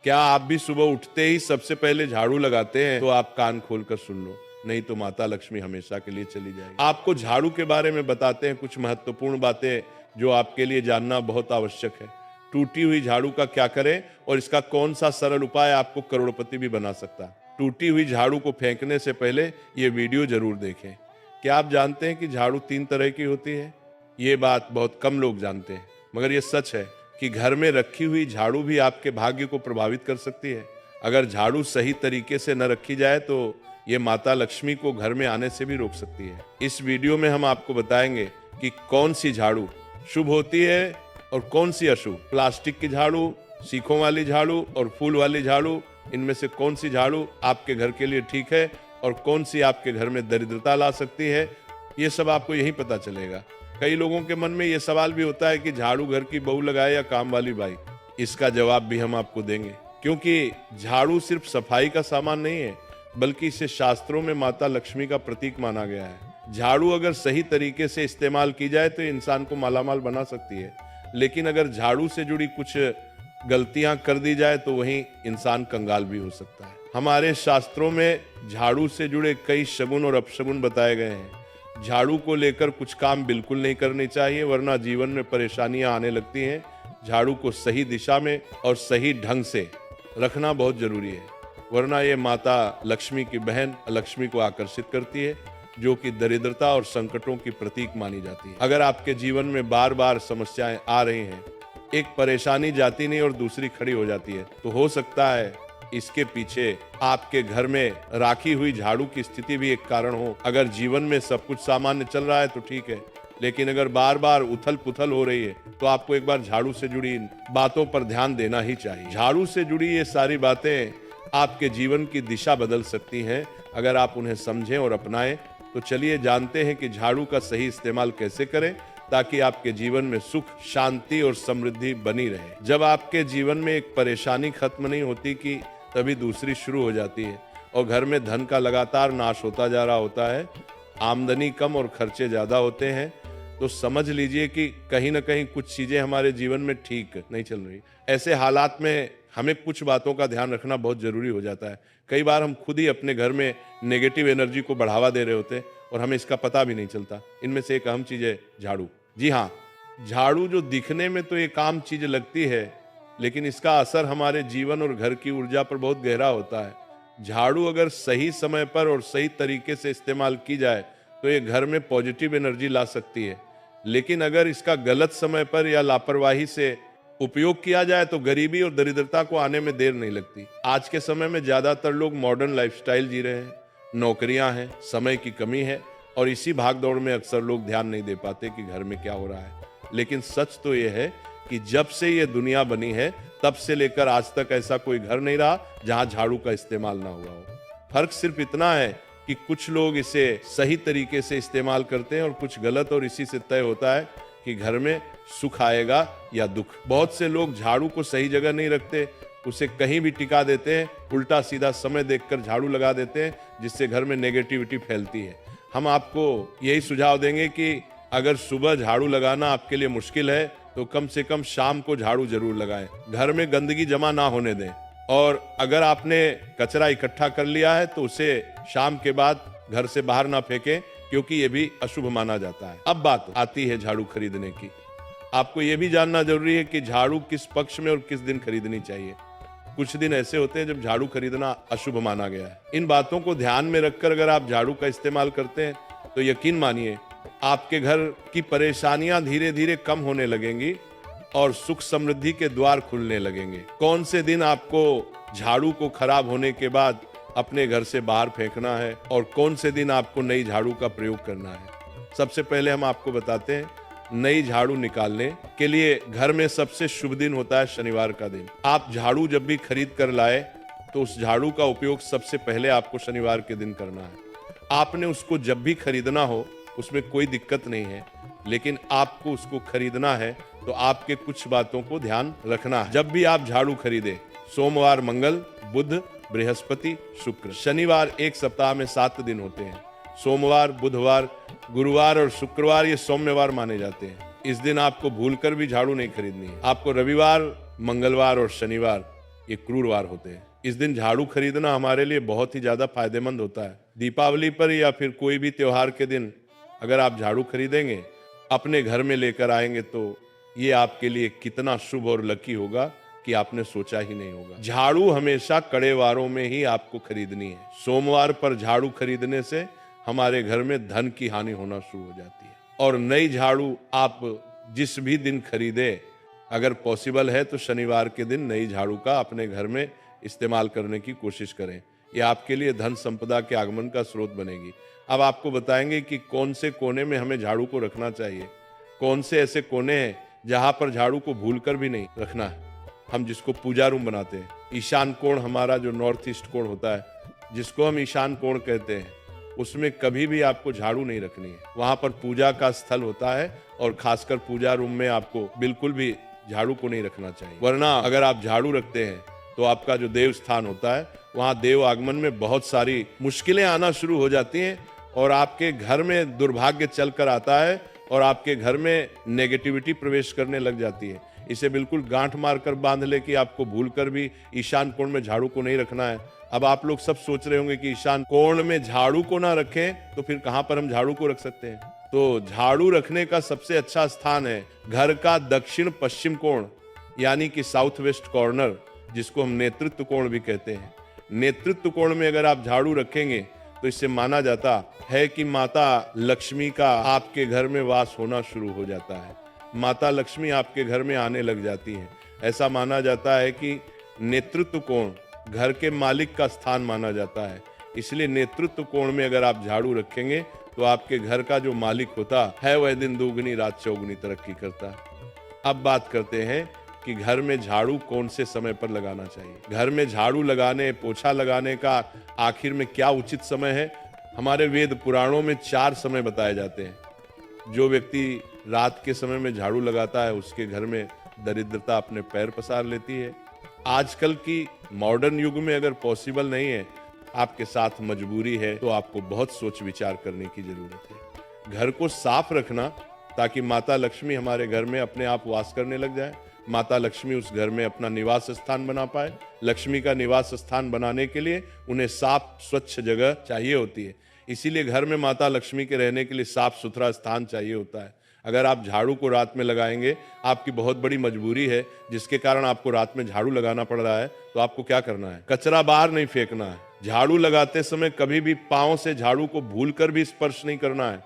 क्या आप भी सुबह उठते ही सबसे पहले झाड़ू लगाते हैं? तो आप कान खोलकर सुन लो, नहीं तो माता लक्ष्मी हमेशा के लिए चली जाएगी। आपको झाड़ू के बारे में बताते हैं कुछ महत्वपूर्ण बातें जो आपके लिए जानना बहुत आवश्यक है। टूटी हुई झाड़ू का क्या करें और इसका कौन सा सरल उपाय आपको करोड़पति भी बना सकता है। टूटी हुई झाड़ू को फेंकने से पहले ये वीडियो जरूर देखें। क्या आप जानते हैं कि झाड़ू 3 तरह की होती है? ये बात बहुत कम लोग जानते हैं, मगर ये सच है कि घर में रखी हुई झाड़ू भी आपके भाग्य को प्रभावित कर सकती है। अगर झाड़ू सही तरीके से न रखी जाए तो ये माता लक्ष्मी को घर में आने से भी रोक सकती है। इस वीडियो में हम आपको बताएंगे कि कौन सी झाड़ू शुभ होती है और कौन सी अशुभ। प्लास्टिक की झाड़ू, सीखों वाली झाड़ू और फूल वाली झाड़ू, इनमें से कौन सी झाड़ू आपके घर के लिए ठीक है और कौन सी आपके घर में दरिद्रता ला सकती है, ये सब आपको यही पता चलेगा। कई लोगों के मन में ये सवाल भी होता है कि झाड़ू घर की बहू लगाए या काम वाली बाई। इसका जवाब भी हम आपको देंगे, क्योंकि झाड़ू सिर्फ सफाई का सामान नहीं है, बल्कि इसे शास्त्रों में माता लक्ष्मी का प्रतीक माना गया है। झाड़ू अगर सही तरीके से इस्तेमाल की जाए तो इंसान को मालामाल बना सकती है, लेकिन अगर झाड़ू से जुड़ी कुछ गलतियां कर दी जाए तो वहीं इंसान कंगाल भी हो सकता है। हमारे शास्त्रों में झाड़ू से जुड़े कई शगुन और अपशगुन बताए गए हैं। झाड़ू को लेकर कुछ काम बिल्कुल नहीं करने चाहिए, वरना जीवन में परेशानियां आने लगती हैं। झाड़ू को सही दिशा में और सही ढंग से रखना बहुत जरूरी है, वरना ये माता लक्ष्मी की बहन लक्ष्मी को आकर्षित करती है, जो कि दरिद्रता और संकटों की प्रतीक मानी जाती है। अगर आपके जीवन में बार बार समस्याएं आ रही हैं, एक परेशानी जाती नहीं और दूसरी खड़ी हो जाती है, तो हो सकता है इसके पीछे आपके घर में राखी हुई झाड़ू की स्थिति भी एक कारण हो। अगर जीवन में सब कुछ सामान्य चल रहा है तो ठीक है, लेकिन अगर बार बार उथल पुथल हो रही है तो आपको एक बार झाड़ू से जुड़ी इन बातों पर ध्यान देना ही चाहिए। झाड़ू से जुड़ी ये सारी बातें आपके जीवन की दिशा बदल सकती हैं अगर आप उन्हें समझें और अपनाएं। तो चलिए जानते हैं कि झाड़ू का सही इस्तेमाल कैसे करें ताकि आपके जीवन में सुख, शांति और समृद्धि बनी रहे। जब आपके जीवन में एक परेशानी खत्म नहीं होती कि तभी दूसरी शुरू हो जाती है और घर में धन का लगातार नाश होता जा रहा होता है, आमदनी कम और खर्चे ज्यादा होते हैं, तो समझ लीजिए कि कहीं ना कहीं कुछ चीजें हमारे जीवन में ठीक नहीं चल रही। ऐसे हालात में हमें कुछ बातों का ध्यान रखना बहुत जरूरी हो जाता है। कई बार हम खुद ही अपने घर में नेगेटिव एनर्जी को बढ़ावा दे रहे होते हैं और हमें इसका पता भी नहीं चलता। इनमें से एक अहम चीज है झाड़ू। जी हाँ, झाड़ू जो दिखने में तो एक आम चीज लगती है, लेकिन इसका असर हमारे जीवन और घर की ऊर्जा पर बहुत गहरा होता है। झाड़ू अगर सही समय पर और सही तरीके से इस्तेमाल की जाए तो ये घर में पॉजिटिव एनर्जी ला सकती है, लेकिन अगर इसका गलत समय पर या लापरवाही से उपयोग किया जाए तो गरीबी और दरिद्रता को आने में देर नहीं लगती। आज के समय में ज्यादातर लोग मॉडर्न लाइफस्टाइल जी रहे हैं, नौकरियां हैं, समय की कमी है और इसी भागदौड़ में अक्सर लोग ध्यान नहीं दे पाते कि घर में क्या हो रहा है। लेकिन सच तो यह है कि जब से ये दुनिया बनी है तब से लेकर आज तक ऐसा कोई घर नहीं रहा जहां झाड़ू का इस्तेमाल ना हुआ हो। फर्क सिर्फ इतना है कि कुछ लोग इसे सही तरीके से इस्तेमाल करते हैं और कुछ गलत, और इसी से तय होता है कि घर में सुख आएगा या दुख। बहुत से लोग झाड़ू को सही जगह नहीं रखते, उसे कहीं भी टिका देते हैं, उल्टा सीधा समय देखकर झाड़ू लगा देते हैं, जिससे घर में नेगेटिविटी फैलती है। हम आपको यही सुझाव देंगे कि अगर सुबह झाड़ू लगाना आपके लिए मुश्किल है तो कम से कम शाम को झाड़ू जरूर लगाएं। घर में गंदगी जमा ना होने दें, और अगर आपने कचरा इकट्ठा कर लिया है तो उसे शाम के बाद घर से बाहर ना फेंकें, क्योंकि ये भी अशुभ माना जाता है। अब बात आती है झाड़ू खरीदने की। आपको ये भी जानना जरूरी है कि झाड़ू किस पक्ष में और किस दिन खरीदनी चाहिए। कुछ दिन ऐसे होते हैं जब झाड़ू खरीदना अशुभ माना गया है। इन बातों को ध्यान में रखकर अगर आप झाड़ू का इस्तेमाल करते हैं तो यकीन मानिए आपके घर की परेशानियां धीरे धीरे कम होने लगेंगी और सुख समृद्धि के द्वार खुलने लगेंगे। कौन से दिन आपको झाड़ू को खराब होने के बाद अपने घर से बाहर फेंकना है और कौन से दिन आपको नई झाड़ू का प्रयोग करना है। सबसे पहले हम आपको बताते हैं, नई झाड़ू निकालने के लिए घर में सबसे शुभ दिन होता है शनिवार का दिन। आप झाड़ू जब भी खरीद कर लाए तो उस झाड़ू का उपयोग सबसे पहले आपको शनिवार के दिन करना है। आपने उसको जब भी खरीदना हो उसमें कोई दिक्कत नहीं है, लेकिन आपको उसको खरीदना है तो आपके कुछ बातों को ध्यान रखना है। जब भी आप झाड़ू खरीदे, सोमवार, मंगल, बुध, बृहस्पति, शुक्र, शनिवार, एक सप्ताह में 7 दिन होते हैं। सोमवार, बुधवार, गुरुवार और शुक्रवार ये सौम्यवार माने जाते हैं। इस दिन आपको भूलकर भी झाड़ू नहीं खरीदनी है। आपको रविवार, मंगलवार और शनिवार ये क्रूरवार होते हैं। इस दिन झाड़ू खरीदना हमारे लिए बहुत ही ज्यादा फायदेमंद होता है। दीपावली पर या फिर कोई भी त्योहार के दिन अगर आप झाड़ू खरीदेंगे, अपने घर में लेकर आएंगे, तो ये आपके लिए कितना शुभ और लकी होगा कि आपने सोचा ही नहीं होगा। झाड़ू हमेशा कड़े वारों में ही आपको खरीदनी है। सोमवार पर झाड़ू खरीदने से हमारे घर में धन की हानि होना शुरू हो जाती है। और नई झाड़ू आप जिस भी दिन खरीदे, अगर पॉसिबल है तो शनिवार के दिन नई झाड़ू का अपने घर में इस्तेमाल करने की कोशिश करें। ये आपके लिए धन संपदा के आगमन का स्रोत बनेगी। अब आपको बताएंगे कि कौन से कोने में हमें झाड़ू को रखना चाहिए, कौन से ऐसे कोने हैं जहां पर झाड़ू को भूलकर भी नहीं रखना है। हम जिसको पूजा रूम बनाते हैं, ईशान कोण हमारा जो नॉर्थ ईस्ट कोण होता है, जिसको हम ईशान कोण कहते हैं, उसमें कभी भी आपको झाड़ू नहीं रखनी है। वहां पर पूजा का स्थल होता है और खासकर पूजा रूम में आपको बिल्कुल भी झाड़ू को नहीं रखना चाहिए। वरना अगर आप झाड़ू रखते हैं तो आपका जो देव स्थान होता है, वहां देव आगमन में बहुत सारी मुश्किलें आना शुरू हो जाती हैं और आपके घर में दुर्भाग्य चल कर आता है और आपके घर में नेगेटिविटी प्रवेश करने लग जाती है। इसे बिल्कुल गांठ मारकर बांध ले कि आपको भूलकर भी ईशान कोण में झाड़ू को नहीं रखना है। अब आप लोग सब सोच रहे होंगे कि ईशान कोण में झाड़ू को ना रखें तो फिर कहां पर हम झाड़ू को रख सकते हैं। तो झाड़ू रखने का सबसे अच्छा स्थान है घर का दक्षिण पश्चिम कोण, यानी कि साउथ वेस्ट कॉर्नर, जिसको हम नेतृत्व कोण भी कहते हैं। नेतृत्व कोण में अगर आप झाड़ू रखेंगे तो इससे माना जाता है कि माता लक्ष्मी का आपके घर में वास होना शुरू हो जाता है। माता लक्ष्मी आपके घर में आने लग जाती है। ऐसा माना जाता है कि नेतृत्व कोण घर के मालिक का स्थान माना जाता है। इसलिए नेतृत्व कोण में अगर आप झाड़ू रखेंगे तो आपके घर का जो मालिक होता है वह दिन दुगनी रात चौगुनी तरक्की करता है। अब बात करते हैं कि घर में झाड़ू कौन से समय पर लगाना चाहिए। घर में झाड़ू लगाने, पोछा लगाने का आखिर में क्या उचित समय है? हमारे वेद पुराणों में 4 समय बताए जाते हैं। जो व्यक्ति रात के समय में झाड़ू लगाता है उसके घर में दरिद्रता अपने पैर पसार लेती है। आजकल की मॉडर्न युग में अगर पॉसिबल नहीं है, आपके साथ मजबूरी है, तो आपको बहुत सोच विचार करने की जरूरत है। घर को साफ रखना ताकि माता लक्ष्मी हमारे घर में अपने आप वास करने लग जाए, माता लक्ष्मी उस घर में अपना निवास स्थान बना पाए। लक्ष्मी का निवास स्थान बनाने के लिए उन्हें साफ स्वच्छ जगह चाहिए होती है। इसीलिए घर में माता लक्ष्मी के रहने के लिए साफ सुथरा स्थान चाहिए होता है। अगर आप झाड़ू को रात में लगाएंगे, आपकी बहुत बड़ी मजबूरी है जिसके कारण आपको रात में झाड़ू लगाना पड़ रहा है, तो आपको क्या करना है? कचरा बाहर नहीं फेंकना है। झाड़ू लगाते समय कभी भी पांव से झाड़ू को भूलकर भी स्पर्श नहीं करना है।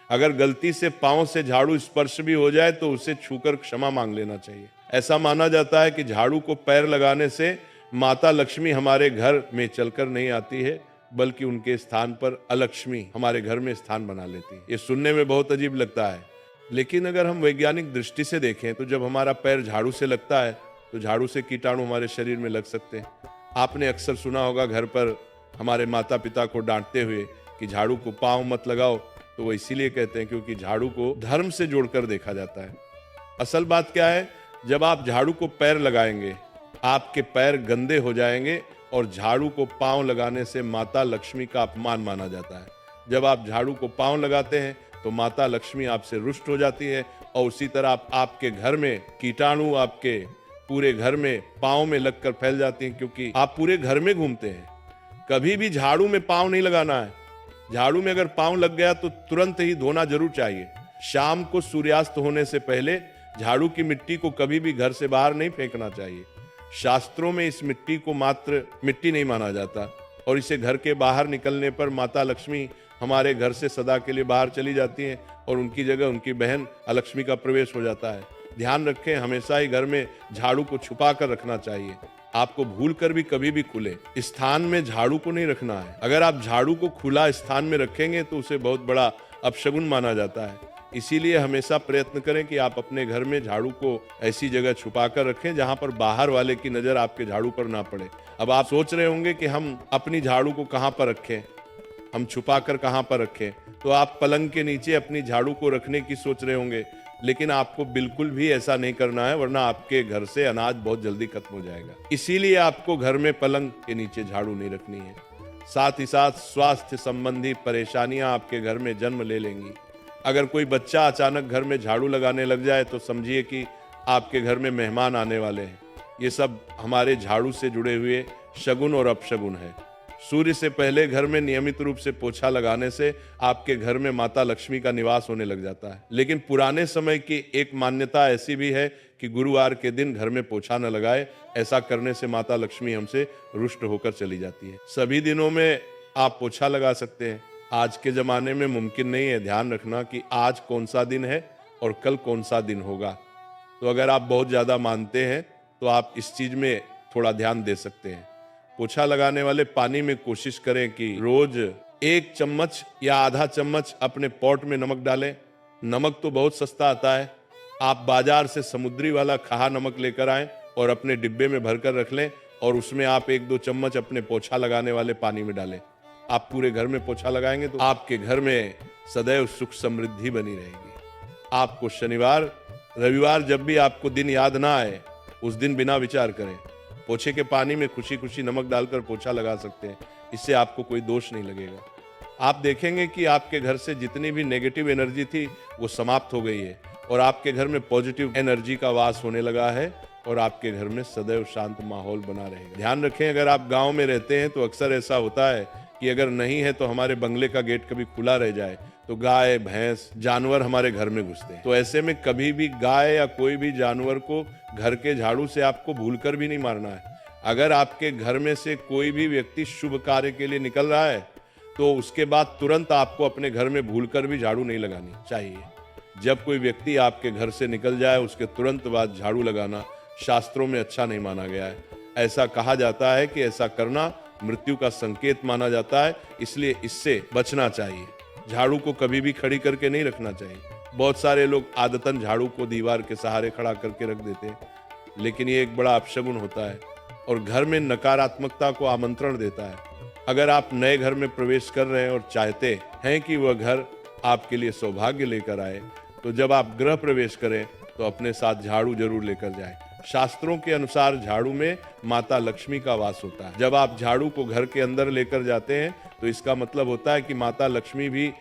अगर गलती से पांव से झाड़ू स्पर्श भी हो जाए तो उसे छूकर क्षमा मांग लेना चाहिए। ऐसा माना जाता है कि झाड़ू को पैर लगाने से माता लक्ष्मी हमारे घर में चलकर नहीं आती है, बल्कि उनके स्थान पर अलक्ष्मी हमारे घर में स्थान बना लेती है। ये सुनने में बहुत अजीब लगता है, लेकिन अगर हम वैज्ञानिक दृष्टि से देखें तो जब हमारा पैर झाड़ू से लगता है तो झाड़ू से कीटाणु हमारे शरीर में लग सकते हैं। आपने अक्सर सुना होगा घर पर हमारे माता पिता को डांटते हुए कि झाड़ू को पांव मत लगाओ, तो वो इसीलिए कहते हैं क्योंकि झाड़ू को धर्म से जोड़कर देखा जाता है। असल बात क्या है, जब आप झाड़ू को पैर लगाएंगे आपके पैर गंदे हो जाएंगे और झाड़ू को पांव लगाने से माता लक्ष्मी का अपमान माना जाता है। जब आप झाड़ू को पांव लगाते हैं तो माता लक्ष्मी आपसे रुष्ट हो जाती है और उसी तरह आपके घर में कीटाणु आपके पूरे घर में पांव में लगकर फैल जाती हैं, क्योंकि आप पूरे घर में घूमते हैं। कभी भी झाड़ू में पांव नहीं लगाना है। झाड़ू में अगर पांव लग गया तो तुरंत ही धोना जरूर चाहिए। शाम को सूर्यास्त होने से पहले झाड़ू की मिट्टी को कभी भी घर से बाहर नहीं फेंकना चाहिए। शास्त्रों में इस मिट्टी को मात्र मिट्टी नहीं माना जाता और इसे घर के बाहर निकलने पर माता लक्ष्मी हमारे घर से सदा के लिए बाहर चली जाती हैं और उनकी जगह उनकी बहन अलक्ष्मी का प्रवेश हो जाता है। ध्यान रखें, हमेशा ही घर में झाड़ू को छुपा कर रखना चाहिए। आपको भूल कर भी कभी भी खुले स्थान में झाड़ू को नहीं रखना है। अगर आप झाड़ू को खुला स्थान में रखेंगे तो उसे बहुत बड़ा अपशगुन माना जाता है। इसीलिए हमेशा प्रयत्न करें कि आप अपने घर में झाड़ू को ऐसी जगह छुपा कर रखें जहां पर बाहर वाले की नजर आपके झाड़ू पर ना पड़े। अब आप सोच रहे होंगे कि हम अपनी झाड़ू को कहां पर रखें, हम छुपा कर कहां पर रखें। तो आप पलंग के नीचे अपनी झाड़ू को रखने की सोच रहे होंगे, लेकिन आपको बिल्कुल भी ऐसा नहीं करना है, वरना आपके घर से अनाज बहुत जल्दी खत्म हो जाएगा। इसीलिए आपको घर में पलंग के नीचे झाड़ू नहीं रखनी है। साथ ही साथ स्वास्थ्य संबंधी परेशानियां आपके घर में जन्म ले लेंगी। अगर कोई बच्चा अचानक घर में झाड़ू लगाने लग जाए तो समझिए कि आपके घर में मेहमान आने वाले हैं। ये सब हमारे झाड़ू से जुड़े हुए शगुन और अपशगुन है। सूर्य से पहले घर में नियमित रूप से पोछा लगाने से आपके घर में माता लक्ष्मी का निवास होने लग जाता है। लेकिन पुराने समय की एक मान्यता ऐसी भी है कि गुरुवार के दिन घर में पोछा न लगाए, ऐसा करने से माता लक्ष्मी हमसे रुष्ट होकर चली जाती है। सभी दिनों में आप पोछा लगा सकते हैं, आज के जमाने में मुमकिन नहीं है। ध्यान रखना कि आज कौन सा दिन है और कल कौन सा दिन होगा। तो अगर आप बहुत ज्यादा मानते हैं तो आप इस चीज में थोड़ा ध्यान दे सकते हैं। पोछा लगाने वाले पानी में कोशिश करें कि रोज 1 चम्मच या आधा चम्मच अपने पॉट में नमक डालें। नमक तो बहुत सस्ता आता है, आप बाजार से समुद्री वाला खहा नमक लेकर आएं और अपने डिब्बे में भरकर रख लें और उसमें आप 1-2 चम्मच अपने पोछा लगाने वाले पानी में डालें। आप पूरे घर में पोछा लगाएंगे तो आपके घर में सदैव सुख समृद्धि बनी रहेगी। आपको शनिवार रविवार जब भी आपको दिन याद ना आए, उस दिन बिना विचार करें पोछे के पानी में खुशी खुशी नमक डालकर पोछा लगा सकते हैं। इससे आपको कोई दोष नहीं लगेगा। आप देखेंगे कि आपके घर से जितनी भी नेगेटिव एनर्जी थी वो समाप्त हो गई है और आपके घर में पॉजिटिव एनर्जी का वास होने लगा है और आपके घर में सदैव शांत माहौल बना रहेगा। ध्यान रखें, अगर आप गांव में रहते हैं तो अक्सर ऐसा होता है कि अगर नहीं है तो हमारे बंगले का गेट कभी खुला रह जाए तो गाय भैंस जानवर हमारे घर में घुसते हैं। तो ऐसे में कभी भी गाय या कोई भी जानवर को घर के झाड़ू से आपको भूलकर भी नहीं मारना है। अगर आपके घर में से कोई भी व्यक्ति शुभ कार्य के लिए निकल रहा है तो उसके बाद तुरंत आपको अपने घर में भूलकर भी झाड़ू नहीं लगानी चाहिए। जब कोई व्यक्ति आपके घर से निकल जाए उसके तुरंत बाद झाड़ू लगाना शास्त्रों में अच्छा नहीं माना गया है। ऐसा कहा जाता है कि ऐसा करना मृत्यु का संकेत माना जाता है, इसलिए इससे बचना चाहिए। झाड़ू को कभी भी खड़ी करके नहीं रखना चाहिए। बहुत सारे लोग आदतन झाड़ू को दीवार के सहारे खड़ा करके रख देते हैं, लेकिन ये एक बड़ा अपशगुन होता है और घर में नकारात्मकता को आमंत्रण देता है। अगर आप नए घर में प्रवेश कर रहे हैं और चाहते हैं कि वह घर आपके लिए सौभाग्य लेकर आए, तो जब आप गृह प्रवेश करें तो अपने साथ झाड़ू जरूर लेकर जाएं। शास्त्रों के अनुसार झाड़ू में माता लक्ष्मी का वास होता है। जब आप झाड़ू को घर के अंदर लेकर जाते हैं तो इसका मतलब होता है कि माता लक्ष्मी भी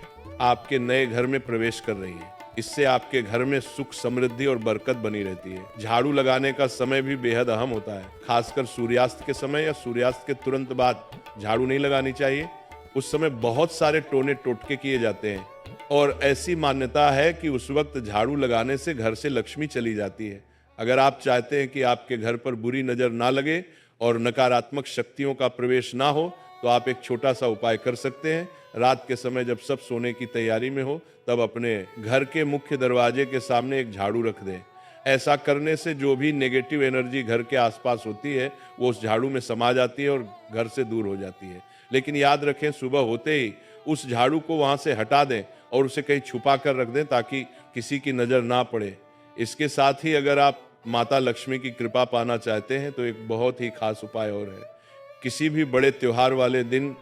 आपके नए घर में प्रवेश कर रही है। इससे आपके घर में सुख समृद्धि और बरकत बनी रहती है। झाड़ू लगाने का समय भी बेहद अहम होता है। खासकर सूर्यास्त के समय या सूर्यास्त के तुरंत बाद झाड़ू नहीं लगानी चाहिए। उस समय बहुत सारे टोने टोटके किए जाते हैं और ऐसी मान्यता है कि उस वक्त झाड़ू लगाने से घर से लक्ष्मी चली जाती है। अगर आप चाहते हैं कि आपके घर पर बुरी नजर ना लगे और नकारात्मक शक्तियों का प्रवेश ना हो तो आप एक छोटा सा उपाय कर सकते हैं। रात के समय जब सब सोने की तैयारी में हो तब अपने घर के मुख्य दरवाजे के सामने एक झाड़ू रख दें। ऐसा करने से जो भी नेगेटिव एनर्जी घर के आसपास होती है वो उस झाड़ू में समा जाती है और घर से दूर हो जाती है। लेकिन याद रखें, सुबह होते ही उस झाड़ू को वहां से हटा दें और उसे कहीं छुपा कर रख दें ताकि किसी की नजर ना पड़े। इसके साथ ही अगर आप माता लक्ष्मी की कृपा पाना चाहते हैं तो एक बहुत ही खास उपाय और है। किसी भी बड़े त्योहार वाले दिन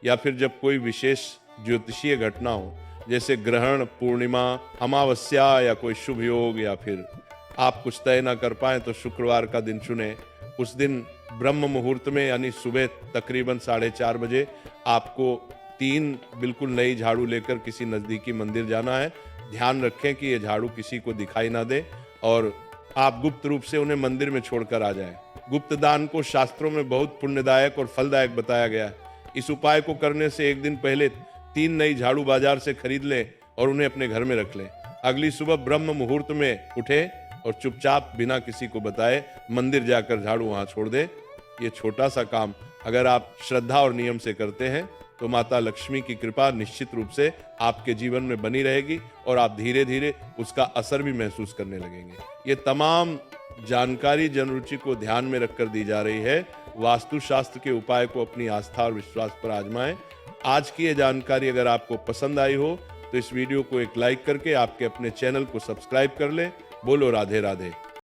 या फिर जब कोई विशेष ज्योतिषीय घटना हो, जैसे ग्रहण, पूर्णिमा, अमावस्या या कोई शुभ योग, या फिर आप कुछ तय ना कर पाए तो शुक्रवार का दिन चुने। उस दिन ब्रह्म मुहूर्त में यानी सुबह तकरीबन 4:30 बजे आपको 3 बिल्कुल नई झाड़ू लेकर किसी नजदीकी मंदिर जाना है। ध्यान रखें कि ये झाड़ू किसी को दिखाई ना दे और आप गुप्त रूप से उन्हें मंदिर में छोड़कर आ जाएं। गुप्त दान को शास्त्रों में बहुत पुण्यदायक और फलदायक बताया गया है। इस उपाय को करने से एक दिन पहले 3 नई झाड़ू बाजार से खरीद लें और उन्हें अपने घर में रख लें। अगली सुबह ब्रह्म मुहूर्त में उठे और चुपचाप बिना किसी को बताए मंदिर जाकर झाड़ू वहां छोड़ दे। ये छोटा सा काम अगर आप श्रद्धा और नियम से करते हैं तो माता लक्ष्मी की कृपा निश्चित रूप से आपके जीवन में बनी रहेगी और आप धीरे धीरे उसका असर भी महसूस करने लगेंगे। ये तमाम जानकारी जनरुचि को ध्यान में रखकर दी जा रही है। वास्तुशास्त्र के उपाय को अपनी आस्था और विश्वास पर आजमाएं। आज की ये जानकारी अगर आपको पसंद आई हो तो इस वीडियो को एक लाइक करके आपके अपने चैनल को सब्सक्राइब कर लें। बोलो राधे राधे।